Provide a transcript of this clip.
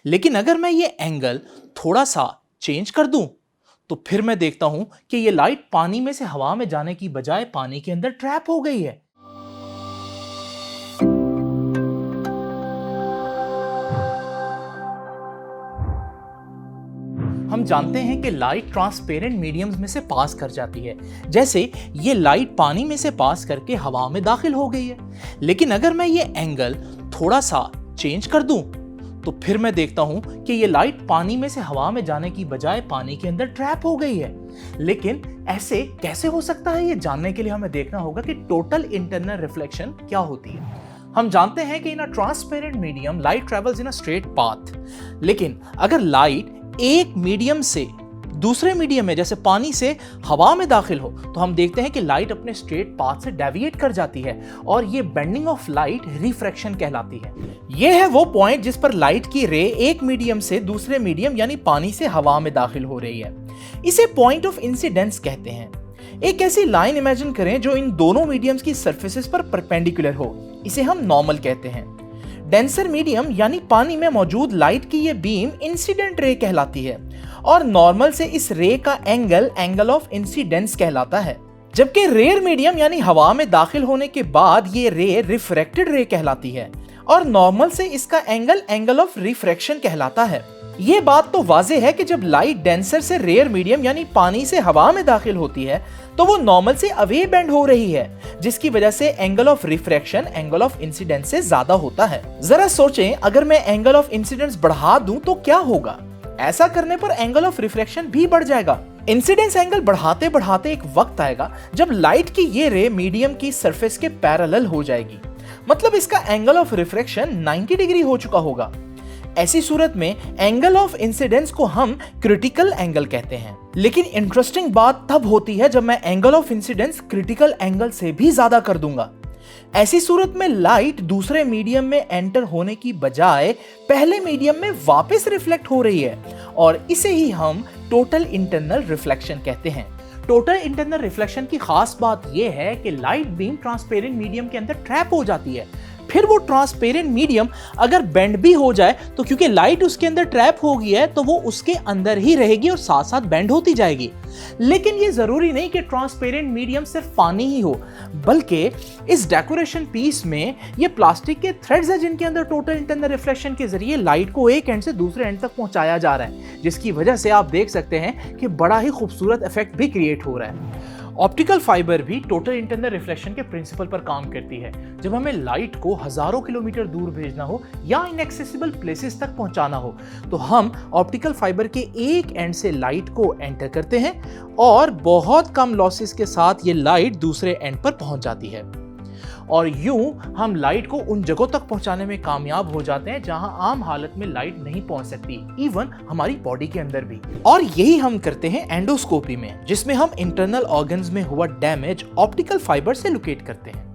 लेकिन अगर मैं ये एंगल थोड़ा सा चेंज कर दूं, तो फिर मैं देखता हूं कि ये लाइट पानी में से हवा में जाने की बजाय पानी के अंदर ट्रैप हो गई है। हम जानते हैं कि लाइट ट्रांसपेरेंट मीडियम्स में से पास कर जाती है, जैसे ये लाइट पानी में से पास करके हवा में दाखिल हो गई है। लेकिन अगर मैं ये एंगल थोड़ा सा चेंज कर दूं, तो फिर मैं देखता हूं कि ये लाइट पानी में से हवा में जाने की बजाय पानी के अंदर ट्रैप हो गई है। लेकिन ऐसे कैसे हो सकता है, ये जानने के लिए हमें देखना होगा कि टोटल इंटरनल रिफ्लेक्शन क्या होती है। हम जानते हैं कि in a transparent medium light travels in a straight path. लेकिन अगर लाइट एक मीडियम से दूसरे मीडियम में, जैसे पानी से हवा में दाखिल हो, तो हम देखते हैं कि लाइट अपने स्ट्रेट पाथ से डेविएट कर जाती है और ये बेंडिंग ऑफ लाइट रिफ्रैक्शन कहलाती है। ये है वो पॉइंट जिस पर लाइट की रे एक मीडियम से दूसरे मीडियम यानी पानी से हवा में दाखिल हो रही है। इसे पॉइंट ऑफ इंसिडेंस कहते हैं। एक ऐसी लाइन इमेजिन करें जो इन दोनों मीडियम्स की सरफेसेस पर परपेंडिकुलर हो, इसे हम नॉर्मल कहते हैं। डेंसर मीडियम यानी पानी में मौजूद लाइट की ये बीम इंसिडेंट रे कहलाती है और नॉर्मल से इस रे का एंगल ऑफ इंसिडेंस कहलाता है। जबकि रेयर मीडियम यानी हवा में दाखिल होने के बाद ये रे रिफ्रैक्टेड रे कहलाती है और नॉर्मल से इसका एंगल ऑफ रिफ्रैक्शन कहलाता है। ये बात तो वाज़ेह है कि जब लाइट डेंसर से रेयर मीडियम यानी पानी से हवा में दाखिल होती है तो वो नॉर्मल से अवे बेंड हो रही है, जिसकी वजह से angle of refraction angle of incidence से ज्यादा होता है। जरा सोचें, अगर मैं एंगल ऑफ इंसिडेंस बढ़ा दूं तो क्या होगा? ऐसा करने पर एंगल ऑफ रिफ्रैक्शन भी बढ़ जाएगा। इंसिडेंस एंगल बढ़ाते बढ़ाते एक वक्त आएगा जब लाइट की ये रे मीडियम की सरफेस के पैरेलल हो जाएगी, मतलब इसका एंगल ऑफ रिफ्रैक्शन 90 डिग्री हो चुका होगा। ऐसी सूरत में एंगल ऑफ इंसिडेंस को हम क्रिटिकल एंगल कहते हैं। लेकिन इंटरेस्टिंग बात तब होती है जब मैं angle of incidence critical angle से भी ज्यादा कर दूंगा। ऐसी सूरत में लाइट दूसरे मीडियम में एंटर होने की बजाय पहले मीडियम में वापस रिफ्लेक्ट हो रही है और इसे ही हम टोटल इंटरनल रिफ्लेक्शन कहते हैं। टोटल इंटरनल रिफ्लेक्शन की खास बात यह है कि लाइट बीम ट्रांसपेरेंट मीडियम के अंदर ट्रैप हो जाती है। फिर वो ट्रांसपेरेंट मीडियम अगर बेंड भी हो जाए तो क्योंकि लाइट उसके अंदर ट्रैप हो गई है तो वो उसके अंदर ही रहेगी और साथ साथ बेंड होती जाएगी। लेकिन ये जरूरी नहीं कि ट्रांसपेरेंट मीडियम सिर्फ पानी ही हो, बल्कि इस डेकोरेशन पीस में ये प्लास्टिक के थ्रेड्स हैं जिनके अंदर टोटल इंटरनल रिफ्लेक्शन के जरिए लाइट को एक एंड से दूसरे एंड तक पहुंचाया जा रहा है, जिसकी वजह से आप देख सकते हैं कि बड़ा ही खूबसूरत इफेक्ट भी क्रिएट हो रहा है। ऑप्टिकल फाइबर भी टोटल इंटरनल रिफ्लेक्शन के प्रिंसिपल पर काम करती है। जब हमें लाइट को हजारों किलोमीटर दूर भेजना हो या इनएक्सेसिबल प्लेसेस तक पहुंचाना हो, तो हम ऑप्टिकल फाइबर के एक एंड से लाइट को एंटर करते हैं और बहुत कम लॉसेस के साथ ये लाइट दूसरे एंड पर पहुंच जाती है और यूं हम लाइट को उन जगहों तक पहुंचाने में कामयाब हो जाते हैं जहां आम हालत में लाइट नहीं पहुंच सकती, इवन हमारी बॉडी के अंदर भी। और यही हम करते हैं एंडोस्कोपी में, जिसमें हम इंटरनल ऑर्गन्स में हुआ डैमेज ऑप्टिकल फाइबर से लोकेट करते हैं।